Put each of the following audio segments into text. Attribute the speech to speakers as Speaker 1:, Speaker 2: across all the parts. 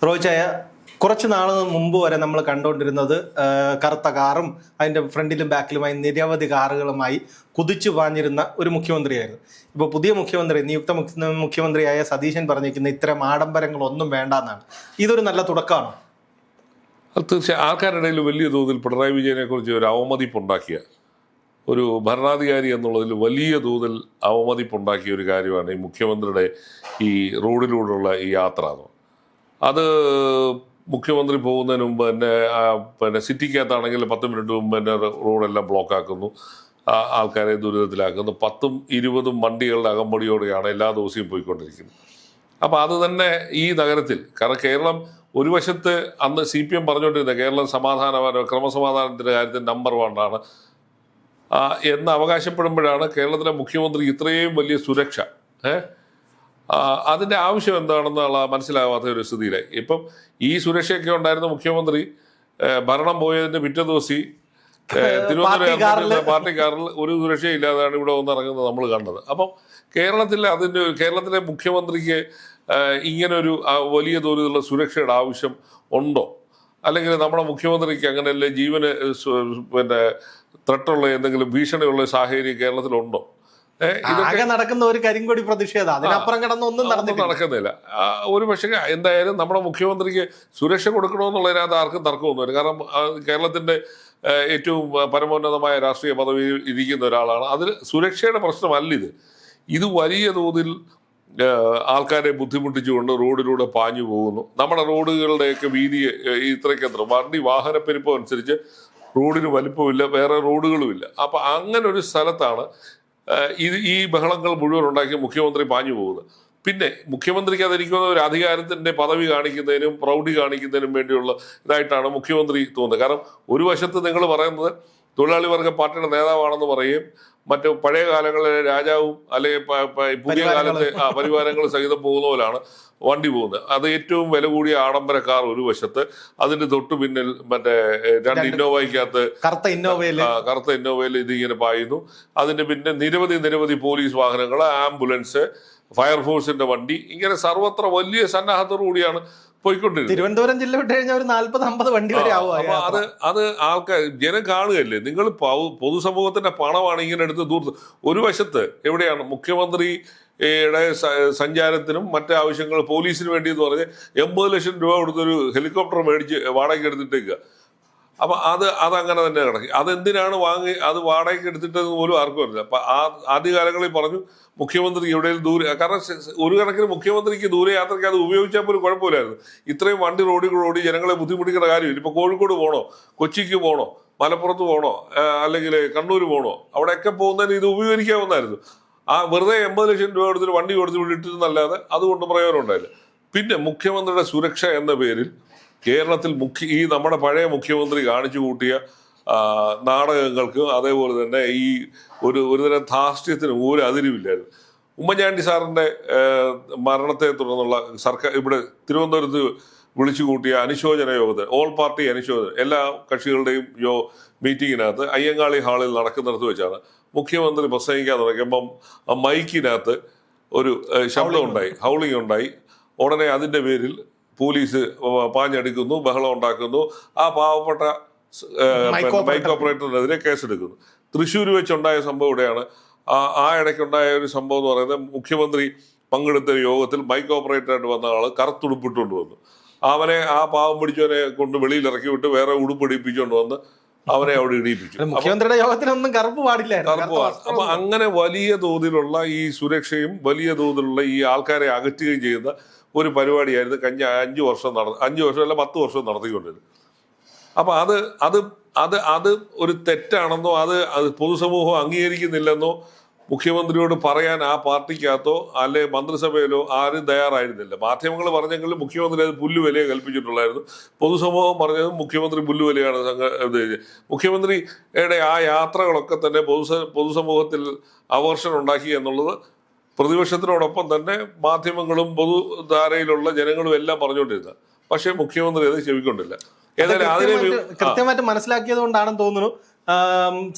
Speaker 1: റോജായ കുറച്ച് നാൾ മുമ്പ് വരെ നമ്മൾ കണ്ടുകൊണ്ടിരുന്നത് കറുത്ത കാറും അതിൻ്റെ ഫ്രണ്ടിലും ബാക്കിലുമായി നിരവധി കാറുകളുമായി കുതിച്ചു പാഞ്ഞിരുന്ന ഒരു മുഖ്യമന്ത്രിയായിരുന്നു. ഇപ്പോൾ പുതിയ മുഖ്യമന്ത്രി, നിയുക്ത മുഖ്യമന്ത്രിയായ സതീശൻ പറഞ്ഞിരിക്കുന്ന ഇത്തരം ആഡംബരങ്ങളൊന്നും വേണ്ടെന്നാണ്. ഇതൊരു നല്ല തുടക്കമാണോ?
Speaker 2: തീർച്ചയായും ആൾക്കാരുടെ ഇടയിൽ വലിയ തോതിൽ പിണറായി വിജയനെ കുറിച്ച് ഒരു അവമതിപ്പുണ്ടാക്കിയ ഒരു ഭരണാധികാരി എന്നുള്ളതിൽ വലിയ തോതിൽ അവമതിപ്പുണ്ടാക്കിയ ഒരു കാര്യമാണ് ഈ മുഖ്യമന്ത്രിയുടെ ഈ റോഡിലൂടെയുള്ള ഈ യാത്ര. അത് മുഖ്യമന്ത്രി പോകുന്നതിന് മുമ്പ് തന്നെ പിന്നെ സിറ്റിക്കകത്താണെങ്കിൽ 10 മിനിറ്റ് മുമ്പ് തന്നെ റോഡെല്ലാം ബ്ലോക്കാക്കുന്നു, ആൾക്കാരെ ദുരിതത്തിലാക്കുന്നു. 10ഉം 20ഉം വണ്ടികളുടെ അകമ്പടിയോടെയാണ് എല്ലാ ദിവസവും പോയിക്കൊണ്ടിരിക്കുന്നത്. അപ്പോൾ അത് തന്നെ ഈ നഗരത്തിൽ, കാരണം കേരളം ഒരു വശത്ത് അന്ന് CPM പറഞ്ഞുകൊണ്ടിരുന്നത് കേരളം ക്രമസമാധാനത്തിൻ്റെ കാര്യത്തിൽ നമ്പർ 1 ആണ് എന്ന് അവകാശപ്പെടുമ്പോഴാണ് കേരളത്തിലെ മുഖ്യമന്ത്രി ഇത്രയും വലിയ സുരക്ഷ അതിൻ്റെ ആവശ്യം എന്താണെന്നുള്ള മനസ്സിലാവാത്ത ഒരു സ്ഥിതിയിലായി. ഇപ്പം ഈ സുരക്ഷയൊക്കെ ഉണ്ടായിരുന്ന മുഖ്യമന്ത്രി ഭരണം പോയതിൻ്റെ പിറ്റേ ദിവസം തിരുവനന്തപുരം പാർട്ടി കാറിൽ ഒരു സുരക്ഷയില്ലാതാണ് ഇവിടെ വന്ന് ഇറങ്ങുന്നത് നമ്മൾ കണ്ടത്. അപ്പം കേരളത്തിലെ മുഖ്യമന്ത്രിക്ക് ഇങ്ങനൊരു വലിയ തോതിലുള്ള സുരക്ഷയുടെ ആവശ്യം ഉണ്ടോ? അല്ലെങ്കിൽ നമ്മുടെ മുഖ്യമന്ത്രിക്ക് അങ്ങനെയല്ലേ ജീവന് പിന്നെ ത്രട്ടുള്ള എന്തെങ്കിലും ഭീഷണിയുള്ള സാഹചര്യം കേരളത്തിലുണ്ടോ?
Speaker 1: ഇതൊക്കെ നടക്കുന്ന ഒരു കരിങ്കൊടി പ്രതിഷേധം, അതിനപ്പുറം കിടന്നൊന്നും
Speaker 2: നടക്കുന്നില്ല. ഒരു പക്ഷേ എന്തായാലും നമ്മുടെ മുഖ്യമന്ത്രിക്ക് സുരക്ഷ കൊടുക്കണമെന്നുള്ളതിനകത്ത് ആർക്കും തർക്കമൊന്നുമില്ല. കാരണം കേരളത്തിന്റെ ഏറ്റവും പരമോന്നതമായ രാഷ്ട്രീയ പദവിയിൽ ഇരിക്കുന്ന ഒരാളാണ്. അതിൽ സുരക്ഷയുടെ പ്രശ്നമല്ല ഇത് വലിയ തോതിൽ ആൾക്കാരെ ബുദ്ധിമുട്ടിച്ചുകൊണ്ട് റോഡിലൂടെ പാഞ്ഞു പോകുന്നു. നമ്മുടെ റോഡുകളുടെയൊക്കെ വീതി ഇത്രയ്ക്കത്ര വാഹനപ്പെരുപ്പം അനുസരിച്ച് റോഡിന് വലിപ്പമില്ല, വേറെ റോഡുകളുമില്ല. അപ്പം അങ്ങനെ ഒരു സ്ഥലത്താണ് ഈ ബഹളങ്ങൾ മുഴുവൻ ഉണ്ടാക്കി മുഖ്യമന്ത്രി പാഞ്ഞു പോകുന്നത്. പിന്നെ മുഖ്യമന്ത്രിക്ക് അതെനിക്കുന്ന ഒരു അധികാരത്തിന്റെ പദവി കാണിക്കുന്നതിനും പ്രൗഢി കാണിക്കുന്നതിനും വേണ്ടിയുള്ള ഇതായിട്ടാണ് മുഖ്യമന്ത്രി തോന്നുന്നത്. കാരണം ഒരു വശത്ത് നിങ്ങൾ പറയുന്നത് തൊഴിലാളി വർഗ പാർട്ടിയുടെ നേതാവാണെന്ന് പറയുകയും മറ്റു പഴയ കാലങ്ങളിലെ രാജാവും അല്ലെങ്കിൽ പുതിയ കാലത്തെ പരിവാരങ്ങൾ സഹിതം പോകുന്ന പോലാണ് വണ്ടി പോകുന്നത്. അത് ഏറ്റവും വില കൂടിയ ആഡംബര കാർ ഒരു വശത്ത്, അതിന്റെ തൊട്ടു പിന്നിൽ മറ്റേ 2 ഇന്നോവയ്ക്കകത്ത് കറുത്ത ഇന്നോവയിൽ ഇതിങ്ങനെ പായുന്നു. അതിന്റെ പിന്നെ നിരവധി പോലീസ് വാഹനങ്ങൾ, ആംബുലൻസ്, ഫയർഫോഴ്സിന്റെ വണ്ടി, ഇങ്ങനെ സർവത്ര വലിയ സന്നാഹത്തോടു കൂടിയാണ് പോയിക്കൊണ്ടിരുന്നത്.
Speaker 1: തിരുവനന്തപുരം ജില്ല വിട്ട് കഴിഞ്ഞാൽ ഒരു 40-50 വണ്ടി വരെ ആവും.
Speaker 2: അപ്പൊ അത് ആൾക്കാർ ജനം കാണുകയല്ലേ. നിങ്ങൾ പൊതുസമൂഹത്തിന്റെ പണമാണ് ഇങ്ങനെ എടുത്ത് ദൂർത്ത്. ഒരു വശത്ത് എവിടെയാണ് മുഖ്യമന്ത്രിയുടെ സഞ്ചാരത്തിനും മറ്റു ആവശ്യങ്ങൾ പോലീസിന് വേണ്ടി എന്ന് പറഞ്ഞ് 80 ലക്ഷം രൂപ കൊടുത്തൊരു ഹെലികോപ്റ്റർ മേടിച്ച് വാടകയ്ക്ക് എടുത്തിട്ടേക്കുക. അപ്പൊ അതങ്ങനെ തന്നെ കിടക്കി. അതെന്തിനാണ് അത് വാടകയ്ക്ക് എടുത്തിട്ടെന്ന് പോലും ആർക്കും അറിയില്ല. അപ്പൊ ആദ്യകാലങ്ങളിൽ പറഞ്ഞു മുഖ്യമന്ത്രി എവിടെയും ദൂരെ, കാരണം ഒരു കണക്കിന് മുഖ്യമന്ത്രിക്ക് ദൂരെ യാത്രയ്ക്ക് അത് ഉപയോഗിച്ചാൽ പോലും കുഴപ്പമില്ലായിരുന്നു. ഇത്രയും വണ്ടി റോഡിൽ ജനങ്ങളെ ബുദ്ധിമുട്ടിക്കേണ്ട കാര്യമില്ല. ഇപ്പൊ കോഴിക്കോട് പോകണോ, കൊച്ചിക്ക് പോകണോ, മലപ്പുറത്ത് പോകണോ, അല്ലെങ്കിൽ കണ്ണൂർ പോകണോ, അവിടെയൊക്കെ പോകുന്നതിന് ഇത് ഉപയോഗിക്കാവുന്നതായിരുന്നു. വെറുതെ 80 ലക്ഷം രൂപ എടുത്തിട്ട് വണ്ടി കൊടുത്ത് വിട്ടിരുന്നല്ലാതെ അതുകൊണ്ട് പ്രയോജനം ഉണ്ടായില്ല. പിന്നെ മുഖ്യമന്ത്രിയുടെ സുരക്ഷ എന്ന പേരിൽ കേരളത്തിൽ ഈ നമ്മുടെ പഴയ മുഖ്യമന്ത്രി കാണിച്ചു കൂട്ടിയ നാടകങ്ങൾക്ക്, അതേപോലെ തന്നെ ഈ ഒരുതരം ധാർഷ്ട്യത്തിനും ഒരു അതിരുമില്ലായിരുന്നു. ഉമ്മൻചാണ്ടി സാറിന്റെ മരണത്തെ തുടർന്നുള്ള സർക്കാർ ഇവിടെ തിരുവനന്തപുരത്ത് വിളിച്ചു കൂട്ടിയ അനുശോചന യോഗത്തിൽ, ഓൾ പാർട്ടി അനുശോചന, എല്ലാ കക്ഷികളുടെയും മീറ്റിങ്ങിനകത്ത് അയ്യങ്കാളി ഹാളിൽ നടക്കുന്നിടത്ത് വെച്ചാണ് മുഖ്യമന്ത്രി പ്രസംഗിക്കാൻ തുടങ്ങിയപ്പം മൈക്കിനകത്ത് ഒരു ശബ്ദം ഉണ്ടായി, ഹൗളിംഗ് ഉണ്ടായി. ഉടനെ അതിന്റെ പേരിൽ പോലീസ് പാഞ്ഞടിക്കുന്നു, ബഹളം ഉണ്ടാക്കുന്നു. ആ പാവപ്പെട്ട മൈക്ക് ഓപ്പറേറ്ററിനെതിരെ കേസെടുക്കുന്നു. തൃശ്ശൂർ വെച്ചുണ്ടായ സംഭവം ഇവിടെയാണ്. ആ ഇടയ്ക്കുണ്ടായ ഒരു സംഭവം എന്ന് പറയുന്നത്, മുഖ്യമന്ത്രി പങ്കെടുത്ത യോഗത്തിൽ മൈക്ക് ഓപ്പറേറ്ററായിട്ട് വന്ന ആള് കറുത്തുടുപ്പിട്ടുകൊണ്ട് വന്നു. അവനെ ആ പാവം പിടിച്ചവനെ കൊണ്ട് വെളിയിൽ ഇറക്കി വിട്ട് വേറെ ഉടുപ്പ് ഇടിപ്പിച്ചുകൊണ്ട് വന്ന് അവനെ അവിടെ ഇടിയിപ്പിച്ചു.
Speaker 1: മുഖ്യമന്ത്രിയുടെ യോഗത്തിനൊന്നും കറുപ്പ് പാടില്ല.
Speaker 2: അപ്പൊ അങ്ങനെ വലിയ തോതിലുള്ള ഈ സുരക്ഷയും വലിയ തോതിലുള്ള ഈ ആൾക്കാരെ അകറ്റുകയും ചെയ്യുന്ന ഒരു പരിപാടിയായിരുന്നു കഴിഞ്ഞ 5 വർഷം 5 വർഷം അല്ല 10 വർഷം നടത്തിക്കൊണ്ടിരുന്നത്. അപ്പൊ അത് ഒരു തെറ്റാണെന്നോ അത് പൊതുസമൂഹം അംഗീകരിക്കുന്നില്ലെന്നോ മുഖ്യമന്ത്രിയോട് പറയാൻ ആ പാർട്ടിക്കകത്തോ അല്ലെ മന്ത്രിസഭയിലോ ആരും തയ്യാറായിരുന്നില്ല. മാധ്യമങ്ങൾ പറഞ്ഞെങ്കിലും മുഖ്യമന്ത്രി അത് പുല്ലുവിലയെ കൽപ്പിച്ചിട്ടുള്ളായിരുന്നു. പൊതുസമൂഹം പറഞ്ഞതും മുഖ്യമന്ത്രി പുല്ലുവിലയാണ്. മുഖ്യമന്ത്രിയുടെ ആ യാത്രകളൊക്കെ തന്നെ പൊതുസമൂഹത്തിൽ അവേർഷൻ ഉണ്ടാക്കി എന്നുള്ളത് പ്രതിപക്ഷത്തിനോടൊപ്പം തന്നെ മാധ്യമങ്ങളും പൊതുധാരയിലുള്ള ജനങ്ങളും എല്ലാം പറഞ്ഞുകൊണ്ടിരുന്നത്. പക്ഷെ മുഖ്യമന്ത്രി അത് ചെവിക്കൊണ്ടില്ല.
Speaker 1: കൃത്യമായിട്ട് മനസ്സിലാക്കിയത് കൊണ്ടാണെന്ന് തോന്നുന്നു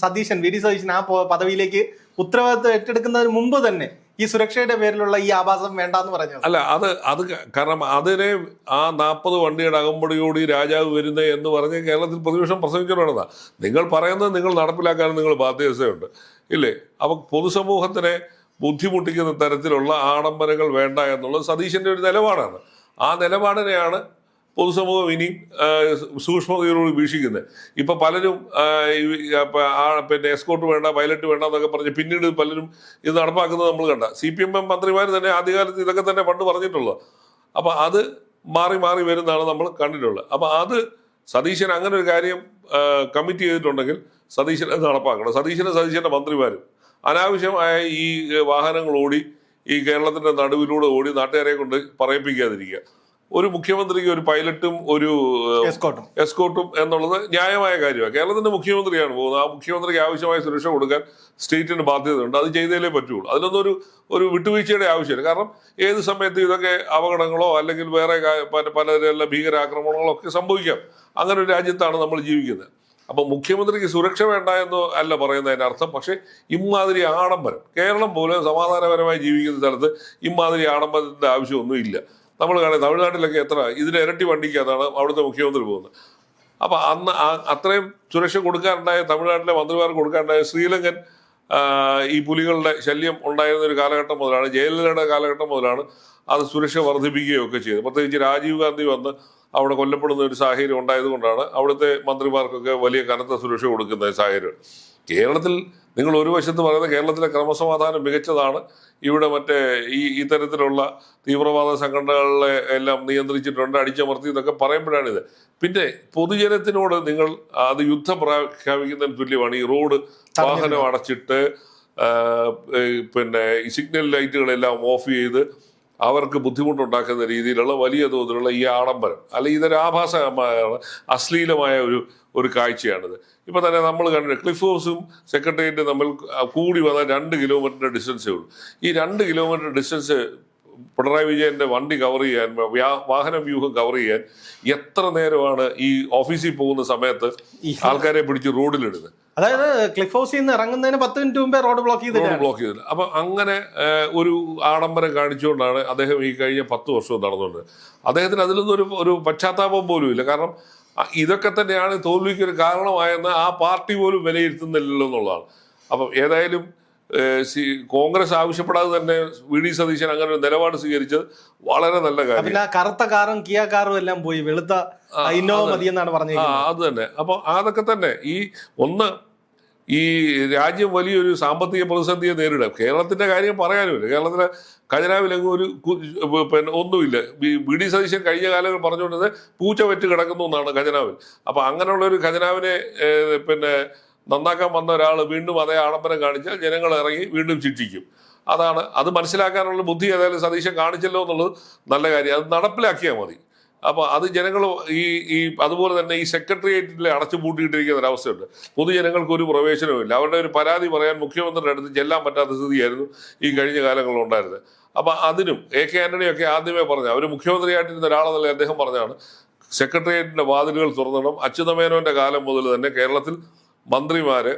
Speaker 1: സതീശൻ, വി ഡി സതീശൻ ആ പദവിയിലേക്ക് ഉത്തരവാദിത്വം ഏറ്റെടുക്കുന്നതിന് മുമ്പ് തന്നെ ഈ സുരക്ഷയുടെ പേരിലുള്ള ഈ ആഭാസം വേണ്ടാന്ന് പറഞ്ഞത്.
Speaker 2: അല്ല, അത് കാരണം അതിനെ ആ 40 വണ്ടിയുടെ അകമ്പടിയോടി രാജാവ് വരുന്നത് എന്ന് പറഞ്ഞ് കേരളത്തിൽ പ്രതിപക്ഷം പ്രസംഗിച്ചുകൊണ്ടാണ്. നിങ്ങൾ പറയുന്നത് നിങ്ങൾ നടപ്പിലാക്കാനും നിങ്ങൾ ബാധ്യതയുണ്ട് ഇല്ലേ? അപ്പൊ പൊതുസമൂഹത്തിനെ ബുദ്ധിമുട്ടിക്കുന്ന തരത്തിലുള്ള ആഡംബരങ്ങൾ വേണ്ട എന്നുള്ളത് സതീശന്റെ ഒരു നിലപാടാണ്. ആ നിലപാടിനെയാണ് പൊതുസമൂഹം ഇനി സൂക്ഷ്മതയോട് വീക്ഷിക്കുന്നത്. ഇപ്പൊ പലരും പിന്നെ എസ്കോർട്ട് വേണ്ട, പൈലറ്റ് വേണ്ട എന്നൊക്കെ പറഞ്ഞ് പിന്നീട് പലരും ഇത് നടപ്പാക്കുന്നത് നമ്മൾ കണ്ട. CPM മന്ത്രിമാർ തന്നെ ആദ്യകാലത്ത് ഇതൊക്കെ തന്നെ പണ്ട് പറഞ്ഞിട്ടുള്ളത്. അപ്പൊ അത് മാറി മാറി വരുന്നതാണ് നമ്മൾ കണ്ടിട്ടുള്ളത്. അപ്പൊ അത് സതീശൻ അങ്ങനെ ഒരു കാര്യം കമ്മിറ്റ് ചെയ്തിട്ടുണ്ടെങ്കിൽ സതീശൻ അത് നടപ്പാക്കണം. സതീശന്റെ മന്ത്രിമാരും അനാവശ്യമായ ഈ വാഹനങ്ങൾ ഓടി ഈ കേരളത്തിന്റെ നടുവിലൂടെ ഓടി നാട്ടുകാരെ കൊണ്ട് പറയിപ്പിക്കാതിരിക്കുക. ഒരു മുഖ്യമന്ത്രിക്ക് ഒരു പൈലറ്റും ഒരു എസ്കോർട്ടും എന്നുള്ളത് ന്യായമായ കാര്യമാണ്. കേരളത്തിന്റെ മുഖ്യമന്ത്രിയാണ് പോകുന്നത്. ആ മുഖ്യമന്ത്രിക്ക് ആവശ്യമായ സുരക്ഷ കൊടുക്കാൻ സ്റ്റേറ്റിന് ബാധ്യതയുണ്ട്. അത് ചെയ്തേ പറ്റുള്ളൂ. അതിലൊന്നും ഒരു വിട്ടുവീഴ്ചയുടെ ആവശ്യമില്ല. കാരണം ഏത് സമയത്തും ഇതൊക്കെ അപകടങ്ങളോ അല്ലെങ്കിൽ വേറെ പലരെല്ലാം ഭീകരാക്രമണങ്ങളോ ഒക്കെ സംഭവിക്കാം. അങ്ങനെ ഒരു രാജ്യത്താണ് നമ്മൾ ജീവിക്കുന്നത്. അപ്പൊ മുഖ്യമന്ത്രിക്ക് സുരക്ഷ വേണ്ട എന്ന് അല്ല പറയുന്നതിന്റെ അർത്ഥം. പക്ഷെ ഇമാതിരി ആഡംബരം, കേരളം പോലെ സമാധാനപരമായി ജീവിക്കുന്ന സ്ഥലത്ത് ഇമാതിരി ആഡംബരത്തിന്റെ ആവശ്യമൊന്നും ഇല്ല. നമ്മൾ കാണാം തമിഴ്നാട്ടിലൊക്കെ എത്ര ഇതിന് ഇരട്ടി വണ്ടിക്കകത്താണ് അവിടുത്തെ മുഖ്യമന്ത്രി പോകുന്നത്. അപ്പൊ അന്ന് അത്രയും സുരക്ഷ കൊടുക്കാറുണ്ടായ തമിഴ്നാട്ടിലെ മന്ത്രിമാർക്ക് കൊടുക്കാറുണ്ടായ ശ്രീലങ്കൻ ഈ പുലികളുടെ ശല്യം ഉണ്ടായിരുന്ന ഒരു കാലഘട്ടം മുതലാണ്, ജയലളിതയുടെ കാലഘട്ടം മുതലാണ് അത് സുരക്ഷ വർദ്ധിപ്പിക്കുകയൊക്കെ ചെയ്തത്. പ്രത്യേകിച്ച് രാജീവ് ഗാന്ധി വന്ന് അവിടെ കൊല്ലപ്പെടുന്ന ഒരു സാഹചര്യം ഉണ്ടായതുകൊണ്ടാണ് അവിടുത്തെ മന്ത്രിമാർക്കൊക്കെ വലിയ കനത്ത സുരക്ഷ കൊടുക്കുന്ന സാഹചര്യം. കേരളത്തിൽ നിങ്ങൾ ഒരു വശത്ത് പറയുന്നത് കേരളത്തിലെ ക്രമസമാധാനം മികച്ചതാണ്, ഇവിടെ മറ്റേ ഇത്തരത്തിലുള്ള തീവ്രവാദ സംഘടനകളെ എല്ലാം നിയന്ത്രിച്ചിട്ടുണ്ട്, അടിച്ചമർത്തി എന്നൊക്കെ പറയുമ്പോഴാണിത്. പിന്നെ പൊതുജനത്തിനോട് നിങ്ങൾ അത് യുദ്ധം പ്രഖ്യാപിക്കുന്നതിന് തുല്യമാണ്. ഈ റോഡ് വാഹനം അടച്ചിട്ട് പിന്നെ ഈ സിഗ്നൽ ലൈറ്റുകളെല്ലാം ഓഫ് ചെയ്ത് അവർക്ക് ബുദ്ധിമുട്ടുണ്ടാക്കുന്ന രീതിയിലുള്ള വലിയ തോതിലുള്ള ഈ ആഡംബരം, അല്ലെങ്കിൽ ഇതൊരു ആഭാസമായ അശ്ലീലമായ ഒരു കാഴ്ചയാണിത്. ഇപ്പൊ തന്നെ നമ്മൾ കണ്ടിട്ട് ക്ലിഫ് ഹൗസും സെക്രട്ടേറിയറ്റും തമ്മിൽ കൂടി വന്ന 2 കിലോമീറ്ററിന്റെ ഡിസ്റ്റൻസേ ഉള്ളൂ. ഈ 2 കിലോമീറ്റർ ഡിസ്റ്റൻസ് പിണറായി വിജയന്റെ വണ്ടി കവർ ചെയ്യാൻ, വാഹന വ്യൂഹം കവർ ചെയ്യാൻ എത്ര നേരമാണ് ഈ ഓഫീസിൽ പോകുന്ന സമയത്ത് ആൾക്കാരെ പിടിച്ച് റോഡിലിടുന്നത്?
Speaker 1: അതായത് ക്ലിഫ് ഹൗസിൽ നിന്ന് ഇറങ്ങുന്നതിന് 10 മിനിറ്റ് മുമ്പേ റോഡ് ബ്ലോക്ക് ചെയ്തില്ല.
Speaker 2: അപ്പൊ അങ്ങനെ ഒരു ആഡംബരം കാണിച്ചുകൊണ്ടാണ് അദ്ദേഹം ഈ കഴിഞ്ഞ 10 വർഷവും നടന്നുകൊണ്ട്. അദ്ദേഹത്തിന് അതിലൊന്നും ഒരു പശ്ചാത്താപം പോലും ഇല്ല. കാരണം ഇതൊക്കെ തന്നെയാണ് തോൽവിക്ക് ഒരു കാരണമായെന്ന് ആ പാർട്ടി പോലും വിലയിരുത്തുന്നില്ലല്ലോ എന്നുള്ളതാണ്. അപ്പം ഏതായാലും കോൺഗ്രസ് ആവശ്യപ്പെടാതെ തന്നെ VD സതീശൻ അങ്ങനെ ഒരു നിലപാട് സ്വീകരിച്ചത് വളരെ നല്ല കാര്യം.
Speaker 1: പിന്നെ കറുത്ത കാറും കിയ കാറും എല്ലാം പോയി, വെളുത്ത ഇന്നോവ മതി എന്നാണ് പറഞ്ഞത്.
Speaker 2: അത് തന്നെ. അപ്പൊ അതൊക്കെ തന്നെ ഈ രാജ്യം വലിയൊരു സാമ്പത്തിക പ്രതിസന്ധിയെ നേരിടുക. കേരളത്തിന്റെ കാര്യം പറയാനുമില്ല. കേരളത്തിലെ ഖജനാവിലെങ്ങും പിന്നെ ഒന്നുമില്ല. VD സതീശൻ കഴിഞ്ഞ കാലങ്ങൾ പറഞ്ഞുകൊണ്ടത് പൂച്ച വെറ്റ് കിടക്കുന്നു എന്നാണ് ഖജനാവിൽ. അപ്പൊ അങ്ങനെയുള്ള ഒരു ഖജനാവിനെ പിന്നെ നന്നാക്കാൻ വന്ന ഒരാൾ വീണ്ടും അതേ ആഡംബരം കാണിച്ചാൽ ജനങ്ങൾ ഇറങ്ങി വീണ്ടും ശിക്ഷിക്കും. അത് മനസ്സിലാക്കാനുള്ള ബുദ്ധി ഏതായാലും സതീശൻ കാണിച്ചല്ലോ എന്നുള്ളത് നല്ല കാര്യം. അത് നടപ്പിലാക്കിയാൽ മതി. അപ്പൊ അത് ജനങ്ങൾ അതുപോലെ തന്നെ ഈ സെക്രട്ടേറിയറ്റിൽ അടച്ചു പൂട്ടിയിട്ടിരിക്കുന്ന ഒരവസ്ഥയുണ്ട്. പൊതുജനങ്ങൾക്ക് ഒരു പ്രവേശനവുമില്ല. അവരുടെ ഒരു പരാതി പറയാൻ മുഖ്യമന്ത്രിയുടെ അടുത്ത് ചെല്ലാൻ പറ്റാത്ത സ്ഥിതിയായിരുന്നു ഈ കഴിഞ്ഞ കാലങ്ങളിൽ ഉണ്ടായിരുന്നത്. അപ്പൊ അതിനും AK ആന്റണിയൊക്കെ ആദ്യമേ പറഞ്ഞ, അവർ മുഖ്യമന്ത്രിയായിട്ടിരുന്ന ഒരാളെന്നല്ല അദ്ദേഹം പറഞ്ഞാണ് സെക്രട്ടേറിയറ്റിന്റെ വാതിലുകൾ തുറന്നിടണം. അച്യുതമേനോന്റെ കാലം മുതൽ തന്നെ കേരളത്തിൽ മന്ത്രിമാര്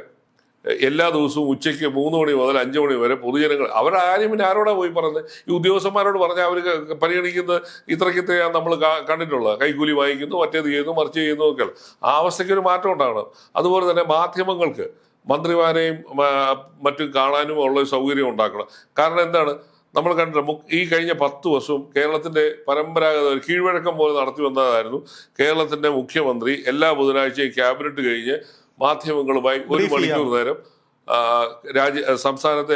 Speaker 2: എല്ലാ ദിവസവും ഉച്ചയ്ക്ക് 3 മണി മുതൽ 5 മണി വരെ പൊതുജനങ്ങൾ, അവരുടെ കാര്യം പിന്നെ ആരോടാ പോയി പറഞ്ഞത്? ഈ ഉദ്യോഗസ്ഥന്മാരോട് പറഞ്ഞാൽ അവർ പരിഗണിക്കുന്നത് ഇത്രയ്ക്കിത്രയാണ് നമ്മൾ കണ്ടിട്ടുള്ളത്. കൈക്കൂലി വാങ്ങിക്കുന്നു, മറ്റേത് ചെയ്യുന്നു, മറിച്ച് ചെയ്യുന്നു ഒക്കെ. ആ അവസ്ഥയ്ക്ക് ഒരു മാറ്റം ഉണ്ടാകണം. അതുപോലെ തന്നെ മാധ്യമങ്ങൾക്ക് മന്ത്രിമാരെയും മറ്റും കാണാനും ഉള്ള സൗകര്യം ഉണ്ടാക്കണം. കാരണം എന്താണ്, നമ്മൾ കണ്ടിട്ട് ഈ കഴിഞ്ഞ 10 വർഷവും കേരളത്തിന്റെ പരമ്പരാഗത കീഴ്വഴക്കം പോലെ നടത്തി വന്നതായിരുന്നു. കേരളത്തിന്റെ മുഖ്യമന്ത്രി എല്ലാ ബുധനാഴ്ചയും ക്യാബിനറ്റ് കഴിഞ്ഞ് മാധ്യമങ്ങളുമായി 1 മണിക്കൂർ നേരം സംസ്ഥാനത്തെ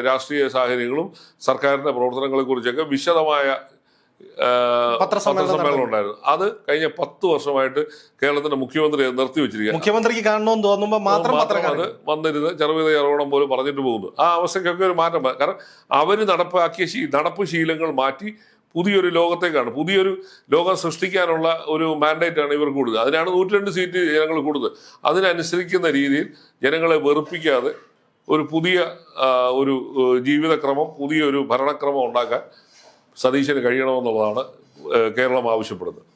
Speaker 2: രാഷ്ട്രീയ സാഹചര്യങ്ങളും സർക്കാരിന്റെ പ്രവർത്തനങ്ങളെ കുറിച്ചൊക്കെ വിശദമായ പത്രസമ്മേളനം ഉണ്ടായിരുന്നു. അത് കഴിഞ്ഞ 10 വർഷമായിട്ട് കേരളത്തിന്റെ മുഖ്യമന്ത്രി നിർത്തിവെച്ചിരിക്കുക.
Speaker 1: മുഖ്യമന്ത്രിക്ക് കാണണമെന്ന് തോന്നുമ്പോൾ മാത്രം അത്
Speaker 2: വന്നിരുന്ന് ചെറുവിത പോലും പറഞ്ഞിട്ട് പോകുന്നു. ആ അവസ്ഥയ്ക്കൊക്കെ ഒരു മാറ്റം. കാരണം അവര് നടപ്പാക്കിയ നടപ്പ് ശീലങ്ങൾ മാറ്റി പുതിയൊരു ലോകത്തേക്കാണ്, പുതിയൊരു ലോകം സൃഷ്ടിക്കാനുള്ള ഒരു മാൻഡേറ്റാണ് ഇവർ കൂടുതൽ. അതിനാണ് 102 സീറ്റ് ജനങ്ങൾ കൂടുതൽ. അതിനനുസരിക്കുന്ന രീതിയിൽ ജനങ്ങളെ വെറുപ്പിക്കാതെ ഒരു പുതിയ ഒരു ജീവിതക്രമം, പുതിയൊരു ഭരണക്രമം ഉണ്ടാക്കാൻ സതീശന് കഴിയണമെന്നുള്ളതാണ് കേരളം ആവശ്യപ്പെടുന്നത്.